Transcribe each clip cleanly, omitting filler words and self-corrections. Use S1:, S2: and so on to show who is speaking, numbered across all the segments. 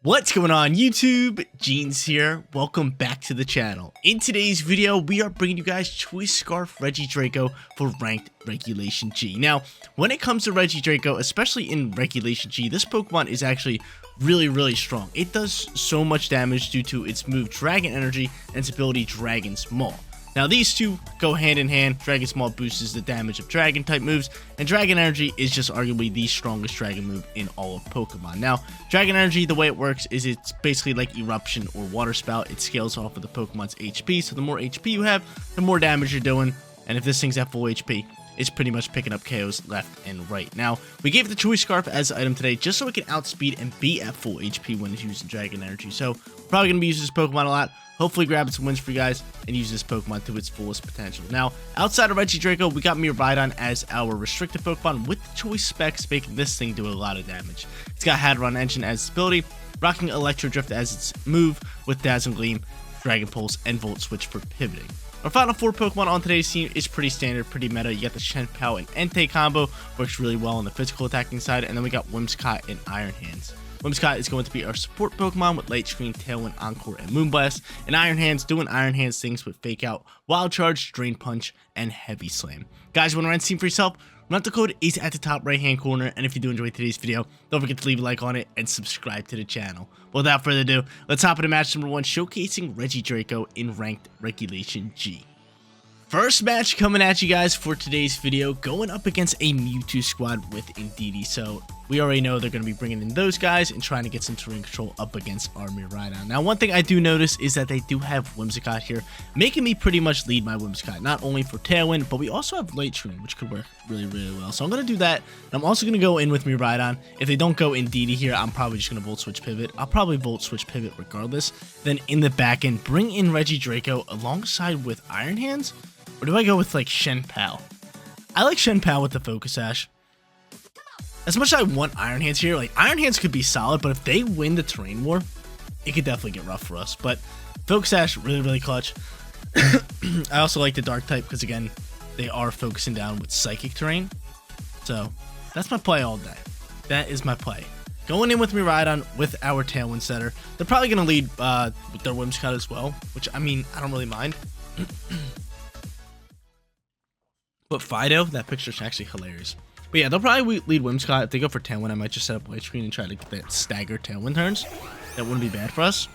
S1: What's going on YouTube? Jeans here. Welcome back to the channel. In today's video, we are bringing you guys Choice Scarf Regidrago for Ranked Regulation G. Now, when it comes to Regidrago, especially in Regulation G, this Pokemon is actually really strong. It does so much damage due to its move Dragon Energy and its ability Dragon's Maul. Now these two go hand in hand. Dragon's Maul boosts the damage of dragon type moves, and Dragon Energy is just arguably the strongest dragon move in all of Pokemon. Now, Dragon Energy, the way it works is it's basically like Eruption or Water Spout. It scales off of the Pokemon's HP, so the more HP you have, the more damage you're doing, and if this thing's at full HP, it's pretty much picking up KOs left and right. Now, we gave the Choice Scarf as an item today just so it can outspeed and be at full HP when it's using Dragon Energy. So, probably going to be using this Pokemon a lot. Hopefully grabbing some wins for you guys and use this Pokemon to its fullest potential. Now, outside of Regidrago, we got Mewtwo as our restricted Pokemon with the choice specs, making this thing do a lot of damage. It's got Hadron Engine as its ability, rocking Electro Drift as its move with Dazzling Gleam, Dragon Pulse, and Volt Switch for pivoting. Our final 4 Pokemon on today's team is pretty standard, pretty meta. You got the Shenpao and Entei combo, works really well on the physical attacking side, and then we got Whimsicott and Iron Hands. Whimsicott is going to be our support Pokemon with Light Screen, Tailwind, Encore, and Moonblast, and Iron Hands doing Iron Hands things with Fake Out, Wild Charge, Drain Punch, and Heavy Slam. Guys, you want to run the team for yourself? Remember the code is at the top right hand corner, and if you do enjoy today's video, don't forget to leave a like on it and subscribe to the channel. Without further ado, let's hop into match number 1, showcasing Regidrago in Ranked Regulation G. First match coming at you guys for today's video, going up against a Mewtwo squad with Indeedee. So we already know they're going to be bringing in those guys and trying to get some terrain control up against our Mewtwo. Now, one thing I do notice is that they do have Whimsicott here, making me pretty much lead my Whimsicott, not only for Tailwind, but we also have Light Screen, which could work really well. So I'm going to do that. And I'm also going to go in with Mewtwo. If they don't go Indeedee here, I'm probably just going to Volt Switch Pivot. I'll probably Volt Switch Pivot regardless. Then in the back end, bring in Regidrago alongside with Iron Hands. Or do I go with, like, Shenpao? I like Shenpao with the Focus Sash. As much as I want Iron Hands here, like, Iron Hands could be solid, but if they win the Terrain War, it could definitely get rough for us. But Focus Sash, really clutch. I also like the Dark type, because, again, they are focusing down with Psychic Terrain. So, that's my play all day. That is my play. Going in with Mewtwo with our Tailwind setter. They're probably going to lead with their Whimsicott as well, which, I mean, I don't really mind. But Fido, that picture's actually hilarious. But yeah, they'll probably lead Whimsicott. If they go for Tailwind, I might just set up Light Screen and try to get that staggered Tailwind turns. That wouldn't be bad for us.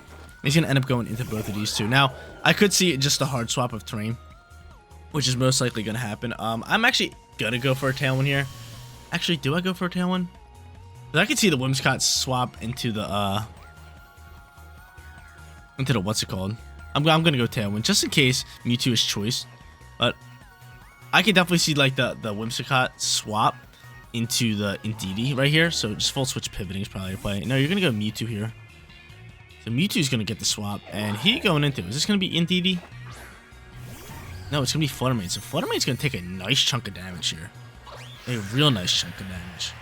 S1: He's going to end up going into both of these two. Now, I could see just a hard swap of terrain, which is most likely going to happen. I'm actually going to go for a Tailwind here. Actually, do I go for a Tailwind? I could see the Whimsicott swap into the, what's it called? I'm going to go Tailwind, just in case Mewtwo is choice. But I could definitely see like the Whimsicott swap into the Indeedee right here. So just full switch pivoting is probably your play. No, you're going to go Mewtwo here. So Mewtwo's going to get the swap. And he going into, is this going to be Indeedee? No, it's going to be Fluttermane. So Fluttermane's going to take a nice chunk of damage here. A real nice chunk of damage.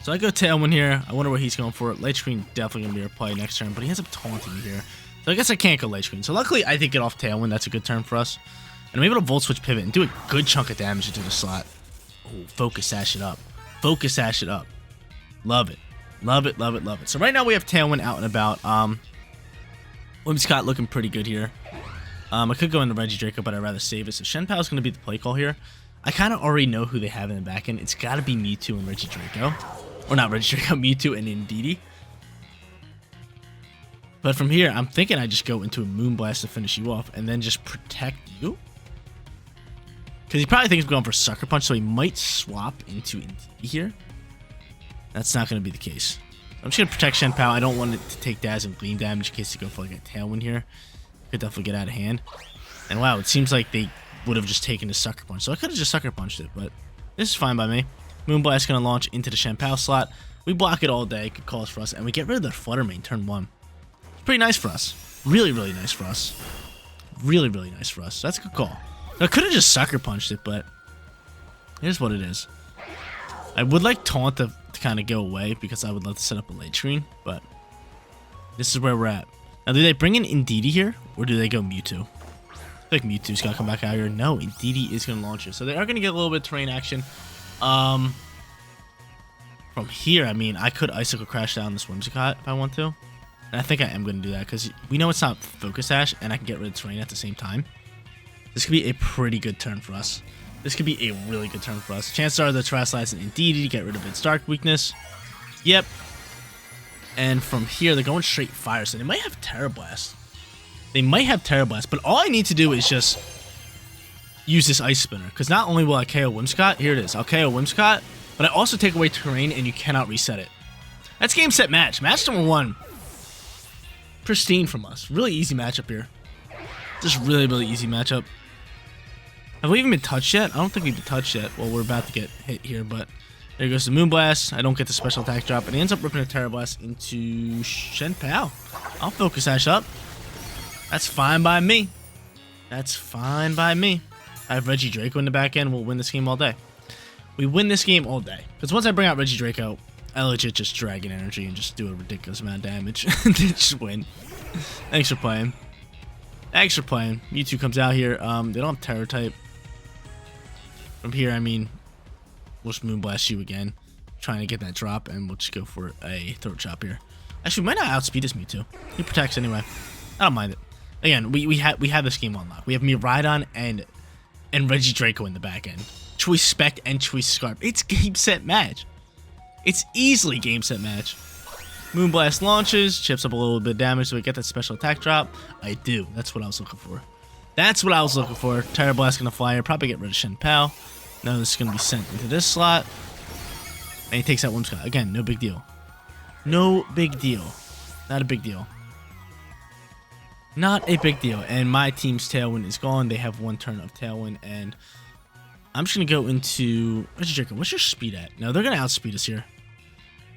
S1: So I go Tailwind here. I wonder what he's going for. Light Screen definitely going to be our play next turn. But he ends up taunting me here. So I guess I can't go Light Screen. So luckily I did get off Tailwind. That's a good turn for us. And I'm able to Volt Switch Pivot and do a good chunk of damage into the slot. Oh, Focus Sash it up. Focus Sash it up. Love it. Love it. So right now we have Tailwind out and about. Whimsicott looking pretty good here. I could go into Regidrago, but I'd rather save it. So Shenpao's going to be the play call here. I kind of already know who they have in the back end. It's got to be Mewtwo and Regidrago. Or not Regidrago, Mewtwo and Indeedee. But from here, I'm thinking I just go into a Moonblast to finish you off and then just protect you. Because he probably thinks we're going for Sucker Punch, so he might swap into Indeedee here. That's not going to be the case. I'm just going to protect Shenpao. I don't want it to take Dazzling Gleam damage in case they go for like a Tailwind here. Could definitely get out of hand. And wow, it seems like they would have just taken the Sucker Punch. So I could have just Sucker Punched it, but this is fine by me. Moonblast going to launch into the Shenpao slot. We block it all day. Good calls for us. And we get rid of the Fluttermane turn 1. It's pretty nice for us. Really nice for us. Really nice for us. So that's a good call. I could have just Sucker Punched it, but here's what it is. I would like Taunt to kind of go away because I would love to set up a Light Screen, but this is where we're at. Now, do they bring in Indeedee here, or do they go Mewtwo? I feel like Mewtwo's got to come back out here. No, Indeedee is going to launch it. So they are going to get a little bit of terrain action. From here, I mean, I could Icicle Crash down this Whimsicott if I want to. And I think I am going to do that because we know it's not Focus Sash and I can get rid of Terrain at the same time. This could be a pretty good turn for us. This could be a really good turn for us. Chances are the Terrasilize and Indeedee to get rid of its Dark weakness. Yep. And from here, they're going straight Fire, so they might have Terra Blast. They might have Terra Blast, but all I need to do is just use this Ice Spinner. Because not only will I KO Whimsicott, here it is, I'll KO Whimsicott, but I also take away Terrain and you cannot reset it. That's game, set, match. Match number 1. Pristine from us. Really easy matchup here. Just really, really easy matchup. Have we even been touched yet? I don't think we've been touched yet. Well, we're about to get hit here, but there goes the Moonblast. I don't get the special attack drop, and he ends up ripping a Terra Blast into Shenpao. I'll Focus Sash up. That's fine by me. That's fine by me. I have Regidrago in the back end. We'll win this game all day. We win this game all day. Because once I bring out Regidrago, I legit just Dragon Energy and just do a ridiculous amount of damage. And just win. Thanks for playing. Thanks for playing. Mewtwo comes out here. They don't have Terra type. From here, I mean, we'll just Moonblast you again. Trying to get that drop, and we'll just go for a Throat Chop here. Actually, we might not outspeed this Mewtwo. He protects anyway. I don't mind it. Again, we have this game on lock. We have Miraidon and Regidrago in the back end. Choice Spec and Choice Scarf. It's game, set, match. It's easily game, set, match. Moonblast launches, chips up a little bit of damage so we get that special attack drop. I do. That's what I was looking for. That's what I was looking for. Terra Blast gonna fly here. Probably get rid of Shenpao. Now this is gonna be sent into this slot. And he takes out Whimsicott. Again, no big deal. No big deal. Not a big deal. Not a big deal. And my team's Tailwind is gone. They have 1 turn of Tailwind. And I'm just gonna go into Regidrago. What's your speed at? No, they're gonna outspeed us here.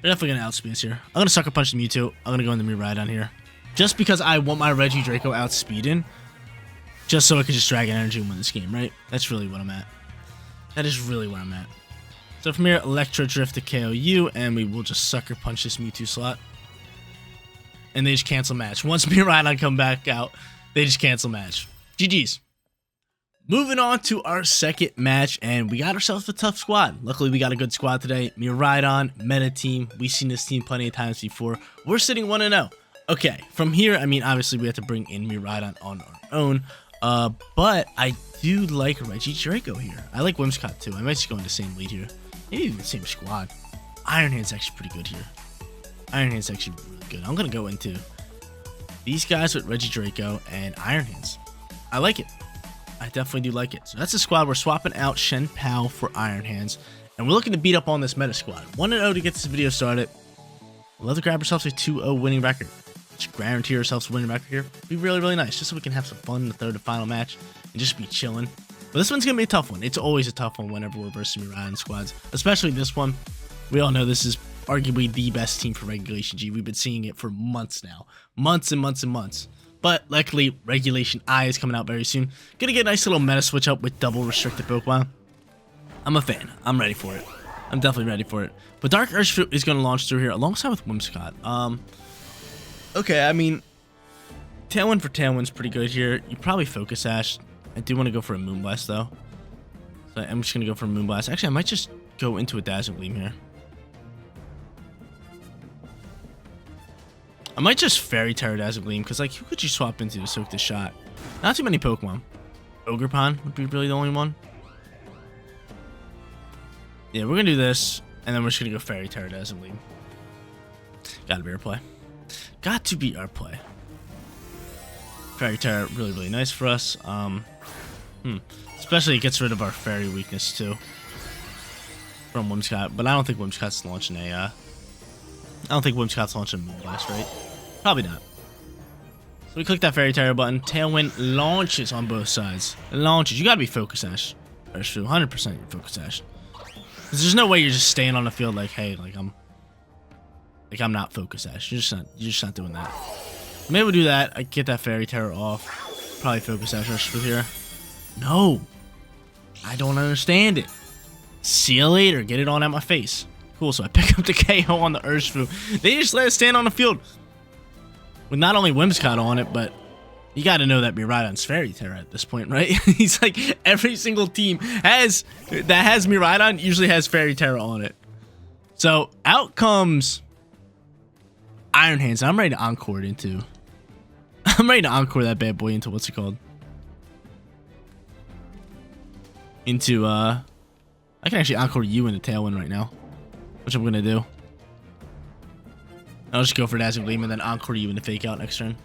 S1: They're definitely gonna outspeed us here. I'm gonna Sucker Punch the Mewtwo. I'm gonna go into Miraidon here. Just because I want my Regidrago outspeeding. Just so I can just Dragon Energy and win this game, right? That's really what I'm at. That is really where I'm at. So from here, Electro Drift to KO you, and we will just Sucker Punch this Mewtwo slot. And they just cancel match. Once Miraidon come back out, they just cancel match. GG's. Moving on to our second match, and we got ourselves a tough squad. Luckily, we got a good squad today. Miraidon, Meta Team. We've seen this team plenty of times before. We're sitting 1-0. Okay, from here, I mean, obviously, we have to bring in Miraidon on our own. But I do like Regidrago here. I like Whimsicott too. I might just go in the same lead here. Maybe even the same squad. Iron Hand's actually pretty good here. Iron Hand's actually really good. I'm going to go into these guys with Regidrago and Iron Hands. I like it. I definitely do like it. So that's the squad. We're swapping out Shenpao for Iron Hands. And we're looking to beat up on this meta squad. 1-0 to get this video started. We'd love to grab ourselves a 2-0 winning record. Just guarantee ourselves a winning record here. Be really, really nice. Just so we can have some fun in the third and final match. And just be chilling. But this one's going to be a tough one. It's always a tough one whenever we're versing Miraidon squads. Especially this one. We all know this is arguably the best team for Regulation G. We've been seeing it for months now. Months and months and months. But luckily, Regulation I is coming out very soon. Gonna get a nice little meta switch up with double restricted Pokemon. I'm a fan. I'm ready for it. I'm definitely ready for it. But Dark Urshifu is gonna launch through here alongside with Whimsicott. Okay, I mean, Tailwind for Tailwind's pretty good here. You probably Focus Sash. I do want to go for a Moonblast though. So I'm just gonna go for a Moonblast. Actually, I might just go into a Dazzling Gleam here. I might just Fairy Tera Dazzling Gleam, because, like, who could you swap into to soak this shot? Not too many Pokemon. Ogerpon would be really the only one. Yeah, we're going to do this, and then we're just going to go Fairy Tera Dazzling Gleam. Gotta be our play. Got to be our play. Fairy Tera, really, really nice for us. Especially it gets rid of our Fairy weakness, too. From Whimsicott, but I don't think Whimsicott's launching a, I don't think Whimsicott's launching a Moonblast, right? Probably not. So we click that Fairy Tera button. Tailwind launches on both sides. It launches. You gotta be Focus Sash. That's true. 100% you're Focus Sash. There's no way you're just staying on the field like, hey, I'm not Focus Sash. You're just not doing that. Maybe we'll do that. I get that Fairy Tera off. Probably Focus Sash Urshifu here. No. I don't understand it. See you later. Get it on at my face. Cool, so I pick up the KO on the Urshifu. They just let it stand on the field. With not only Whimsicott on it, but you gotta know that Miraidon's Fairy Tera at this point, right? He's like, every single team that has Miraidon usually has Fairy Tera on it. So out comes Iron Hands. I'm ready to encore it into. I'm ready to encore that bad boy into what's it called? Into I can actually encore you into Tailwind right now, which I'm gonna do. I'll just go for Dazzling Gleam and then encore you into Fake Out next turn.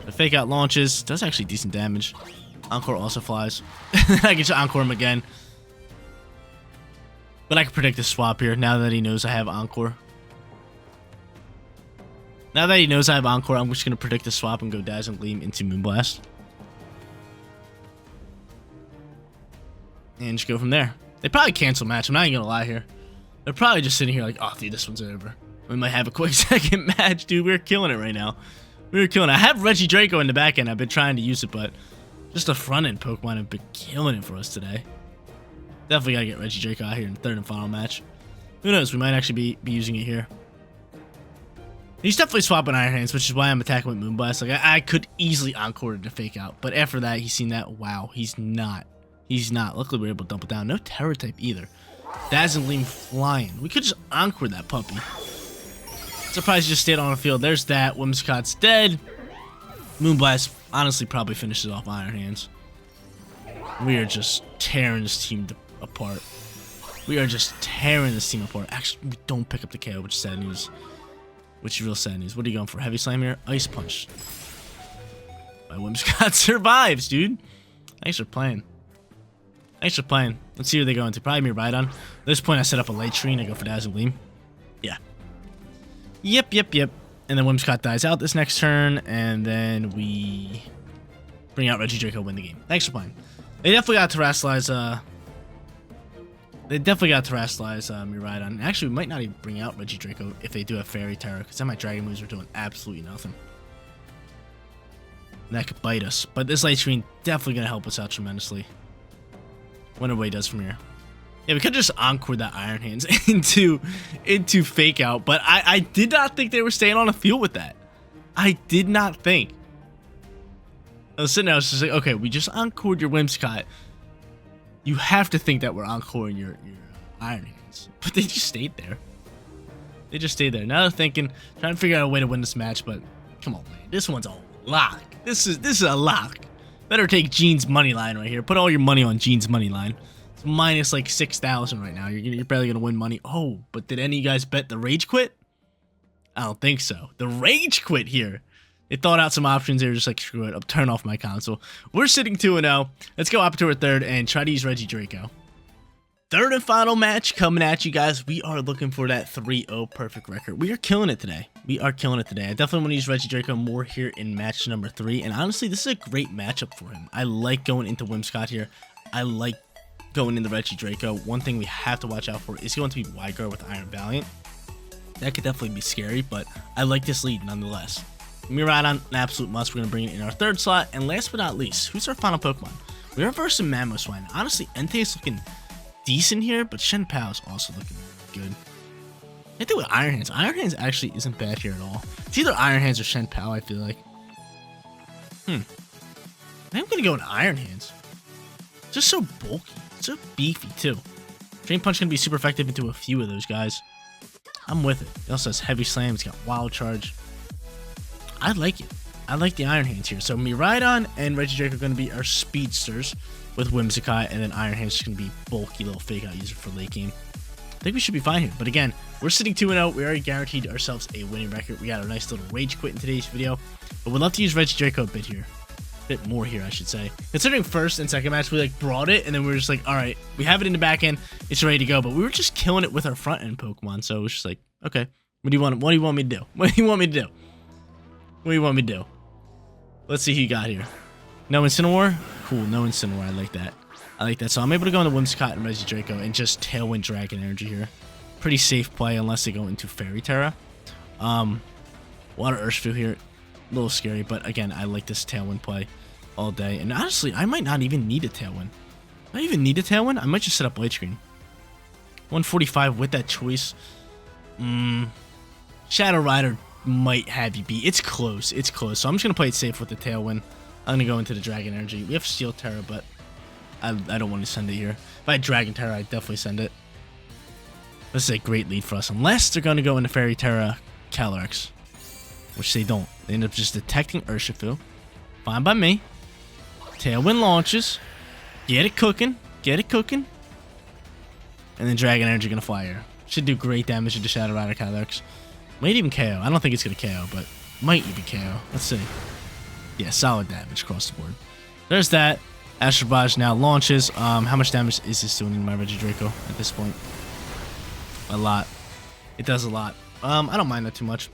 S1: The Fake Out launches, does actually decent damage. Encore also flies. I can just encore him again. But I can predict a swap here now that he knows I have Encore. Now that he knows I have Encore, I'm just going to predict a swap and go Dazzling Gleam into Moonblast. And just go from there. They probably cancel match, I'm not even going to lie here. They're probably just sitting here like, oh dude, this one's over. We might have a quick second match, dude. We're killing it right now. We're killing it. I have Regidrago in the back end. I've been trying to use it, but just the front end Pokemon have been killing it for us today. Definitely gotta get Regidrago out here in the third and final match. Who knows? We might actually be using it here. He's definitely swapping Iron Hands, which is why I'm attacking with Moonblast. Like I could easily encore to Fake Out, but after that, he's seen that. Wow, he's not. He's not. Luckily, we're able to double down. No Tera type either. Dazzling Gleam flying. We could just encore that puppy. Surprised he just stayed on the field. There's that. Whimsicott's dead. Moonblast honestly probably finishes off Iron Hands. We are just tearing this team apart. We are just tearing this team apart. Actually, we don't pick up the KO, which is sad news. Which is real sad news. What are you going for? Heavy Slam here? Ice Punch. My Whimsicott survives, dude. Thanks for playing. Thanks for playing. Let's see where they go into. Probably Mewtwo. At this point, I set up a Light Tree and I go for Dazzling Gleam. Yeah. Yep. And then Whimsicott dies out this next turn, and then we bring out Regidrago, win the game. Thanks for playing. They definitely got Terrasilize, Mewtwo. Actually, we might not even bring out Regidrago if they do have Fairy Tera, because then my Dragon moves are doing absolutely nothing. And that could bite us. But this Light Screen definitely going to help us out tremendously. Wonder what he does from here. Yeah, we could just encore that Iron Hands into Fake Out, but I did not think they were staying on the field with that. I did not think. I was sitting there, I was just like, okay, we just encored your Whimsicott. You have to think that we're encoring your Iron Hands. But they just stayed there. They just stayed there. Now they're thinking, trying to figure out a way to win this match, but come on, man. This one's a lock. This is a lock. Better take Gene's money line right here. Put all your money on Gene's money line. It's minus like 6,000 right now. You're barely gonna win money. Oh, but did any of you guys bet the Rage Quit? I don't think so. The Rage Quit here. They thought out some options. They were just like, screw it, I'll turn off my console. We're sitting 2-0. Let's go up to our third and try to use Regidrago. Third and final match coming at you guys. We are looking for that 3-0 perfect record. We are killing it today. We are killing it today. I definitely want to use Regidrago more here in match number 3. And honestly, this is a great matchup for him. I like going into Whimsicott here. I like going into Regidrago. One thing we have to watch out for is going to be Wide Guard with Iron Valiant. That could definitely be scary, but I like this lead nonetheless. Mewtwo, an absolute must. We're going to bring it in our third slot. And last but not least, who's our final Pokemon? We are versing Mamoswine. Honestly, Entei is looking decent here, but Shenpao is also looking good. I think with Iron Hands. Iron Hands actually isn't bad here at all. It's either Iron Hands or Shenpao, I feel like. I think I'm going to go with Iron Hands. It's just so bulky. It's so beefy, too. Drain Punch going to be super effective into a few of those guys. I'm with it. It also has Heavy Slam. It's got Wild Charge. I like it. I like the Iron Hands here. So Mewtwo and Regidrago are going to be our speedsters with Whimsicott, and then Iron Hands is going to be bulky little Fake Out user for late game. I think we should be fine here. But again, we're sitting 2-0. We already guaranteed ourselves a winning record. We got a nice little Rage Quit in today's video. But we'd love to use Regidrago a bit here. A bit more here, I should say. Considering first and second match, we like brought it, and then we were just like, all right, we have it in the back end. It's ready to go. But we were just killing it with our front end Pokemon. So it was just like, okay, what do you want me to do? What do you want me to do? What do you want me to do? Let's see who you got here. No Incineroar? Cool, no Incineroar. I like that. I like that. So I'm able to go into Whimsicott and Regidrago and just Tailwind Dragon Energy here. Pretty safe play unless they go into Fairy Tera. Water Urshifu here. A little scary, but again, I like this Tailwind play all day. And honestly, I might not even need a Tailwind. I even need a Tailwind? I might just set up Light Screen. 145 with that choice. Shadow Rider might have you beat. It's close. It's close. So I'm just going to play it safe with the Tailwind. I'm going to go into the Dragon Energy. We have Steel Tera, but I don't want to send it here. If I had Dragon Tera, I'd definitely send it. This is a great lead for us, unless they're going to go into Fairy Tera Calyrex, which they don't. They end up just detecting Urshifu. Fine by me. Tailwind launches. Get it cooking. Get it cooking. And then Dragon Energy going to fly here. Should do great damage to the Shadow Rider Calyrex. Might even KO. I don't think it's going to KO, but might even KO. Let's see. Yeah, solid damage across the board. There's that. Astral Barrage now launches. How much damage is this doing in my Regidrago at this point? A lot. It does a lot. I don't mind that too much.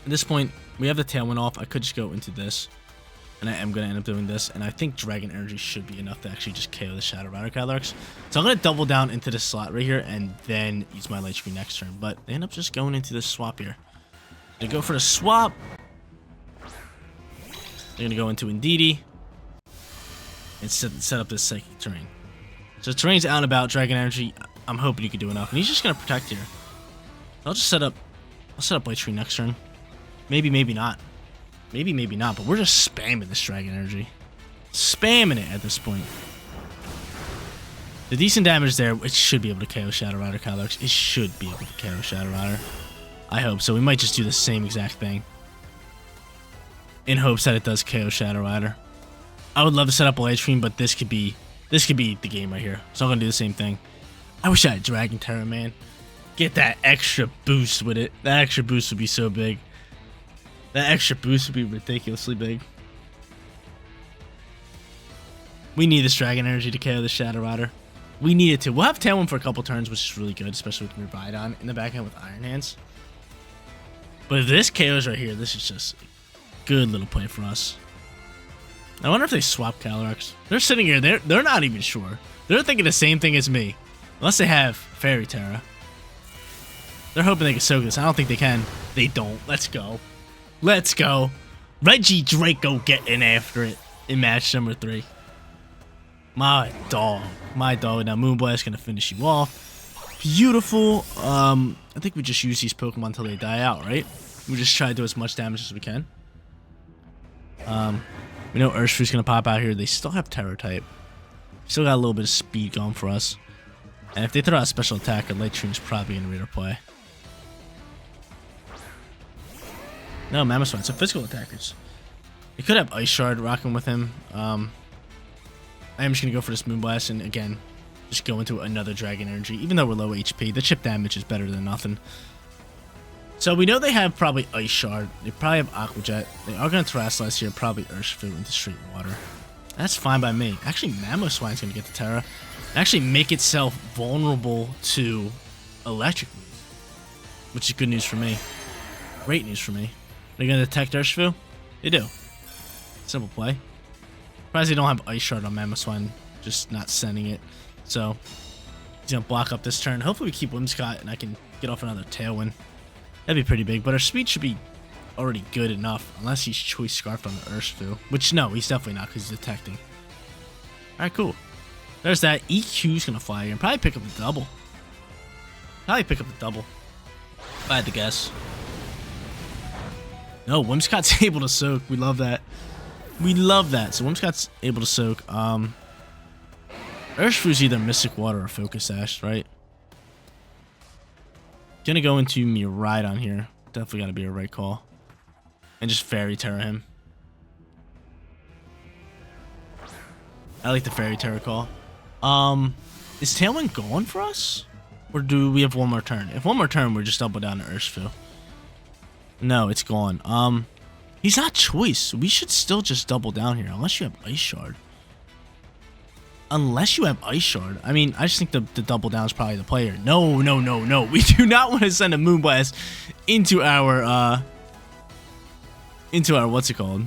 S1: At this point, we have the Tailwind off. I could just go into this. And I am going to end up doing this. And I think Dragon Energy should be enough to actually just KO the Shadow Rider Calyrex. So I'm going to double down into this slot right here. And then use my Light Screen next turn. But they end up just going into this swap here. They go for the swap. They're going to go into Indeedee. And set up this Psychic Terrain. So Terrain's out and about. Dragon Energy, I'm hoping you can do enough. And he's just going to protect here. I'll just set up... I'll set up Light Screen next turn. Maybe, maybe not. Maybe, maybe not. But we're just spamming this Dragon Energy. Spamming it at this point. The decent damage there, it should be able to KO Shadow Rider Calyrex. It should be able to KO Shadow Rider. I hope so. We might just do the same exact thing. In hopes that it does KO Shadow Rider. I would love to set up a Light Screen, but this could be the game right here. So I'm gonna do the same thing. I wish I had Dragon Tera, man. Get that extra boost with it. That extra boost would be so big. That extra boost would be ridiculously big. We need this Dragon Energy to KO the Shadow Rider. We need it to. We'll have Tailwind for a couple turns, which is really good, especially with Mewtwo in the back end with Iron Hands. But if this KOs right here, this is just a good little play for us. I wonder if they swap Calyrex. They're sitting here. They're not even sure. They're thinking the same thing as me. Unless they have Fairy Tera. They're hoping they can soak this. I don't think they can. They don't. Let's go. Let's go. Regidrago getting after it in match number 3. My dog. My dog. Now Moonblast going to finish you off. Beautiful. I think we just use these Pokemon until they die out, right? We just try to do as much damage as we can. We know Urshifu's going to pop out here. They still have Terror type. Still got a little bit of speed going for us. And if they throw out a special attack, a Light Screen is probably going to read our play. No, Mamoswine. So physical attackers. They could have Ice Shard rocking with him. I am just going to go for this Moonblast and again, just go into another Dragon Energy. Even though we're low HP, the chip damage is better than nothing. So we know they have probably Ice Shard. They probably have Aqua Jet. They are going to Terrasilize here, probably Urshifu into straight water. That's fine by me. Actually, Mamoswine's going to get the Tera. Actually make itself vulnerable to electric moves, which is good news for me. Great news for me. They're going to detect Urshifu? They do. Simple play. Surprised they don't have Ice Shard on Mamoswine, just not sending it. So, he's going to block up this turn. Hopefully we keep Whimsicott and I can get off another Tailwind. That'd be pretty big, but our speed should be already good enough, unless he's Choice Scarfed on the Urshifu. Which, no, he's definitely not, because he's detecting. Alright, cool. There's that. EQ's going to fly here and probably pick up the double. If I had to guess. No, Whimsicott's able to soak. We love that. We love that. So Whimsicott's able to soak. Urshifu's either Mystic Water or Focus Sash, right? Gonna go into Mewtwo here. Definitely gotta be a right call. And just Fairy Tera him. I like the Fairy Tera call. Is Tailwind going for us? Or do we have one more turn? If one more turn, we're just double down to Urshifu. No, it's gone. He's not Choice. We should still just double down here. Unless you have Ice Shard. Unless you have Ice Shard. I mean, I just think the double down is probably the player. No, no, no, no. We do not want to send a Moonblast into our, what's it called?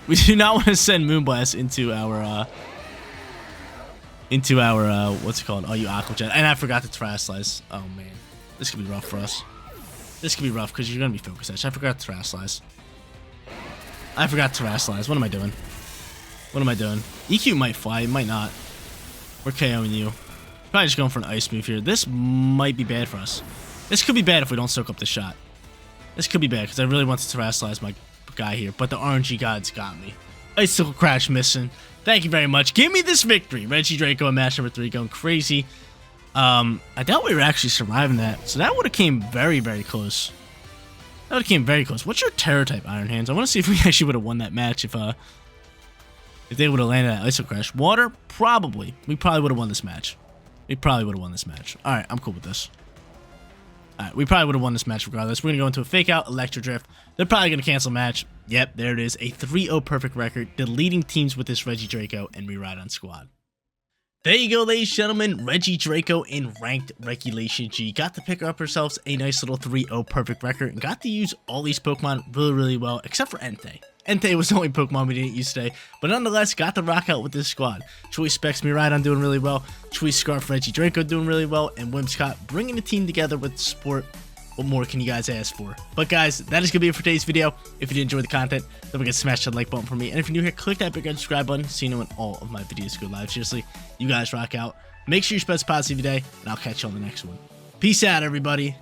S1: We do not want to send Moonblast into our, what's it called? Oh, you Aqua Jet. And I forgot to Terrasilize. Oh, man. This could be rough for us. This could be rough because you're going to be Focus Edge. I forgot to Terrasilize. What am I doing? What am I doing? EQ might fly. It might not. We're KOing you. Probably just going for an Ice move here. This might be bad for us. This could be bad if we don't soak up the shot. This could be bad because I really want to Terrasilize my guy here. But the RNG gods got me. Icicle Crash missing. Thank you very much. Give me this victory. Regidrago in match number 3 going crazy. I doubt we were actually surviving that. So that would have came very, very close. That would have came very close. What's your Tera type, Iron Hands? I want to see if we actually would have won that match if they would have landed that Iso Crash. Water? Probably. We probably would have won this match. Alright, I'm cool with this. Alright, we probably would have won this match regardless. We're going to go into a fake out, Electro Drift. They're probably going to cancel match. Yep, there it is. A 3-0 perfect record. Deleting teams with this Regidrago and Rewrite on squad. There you go, ladies and gentlemen. Regidrago in Ranked Regulation G. Got to pick up ourselves a nice little 3-0 perfect record and got to use all these Pokemon really, really well, except for Entei. Entei was the only Pokemon we didn't use today, but nonetheless, got to rock out with this squad. Choice Specs Miraidon doing really well, Choice Scarf Regidrago doing really well, and Whimsicott bringing the team together with support. What more can you guys ask for? But guys, that is going to be it for today's video. If you did enjoy the content, don't forget to smash that like button for me. And if you're new here, click that big red subscribe button so you know when all of my videos go live. Seriously, you guys rock out. Make sure you spread positive today, and I'll catch you on the next one. Peace out, everybody.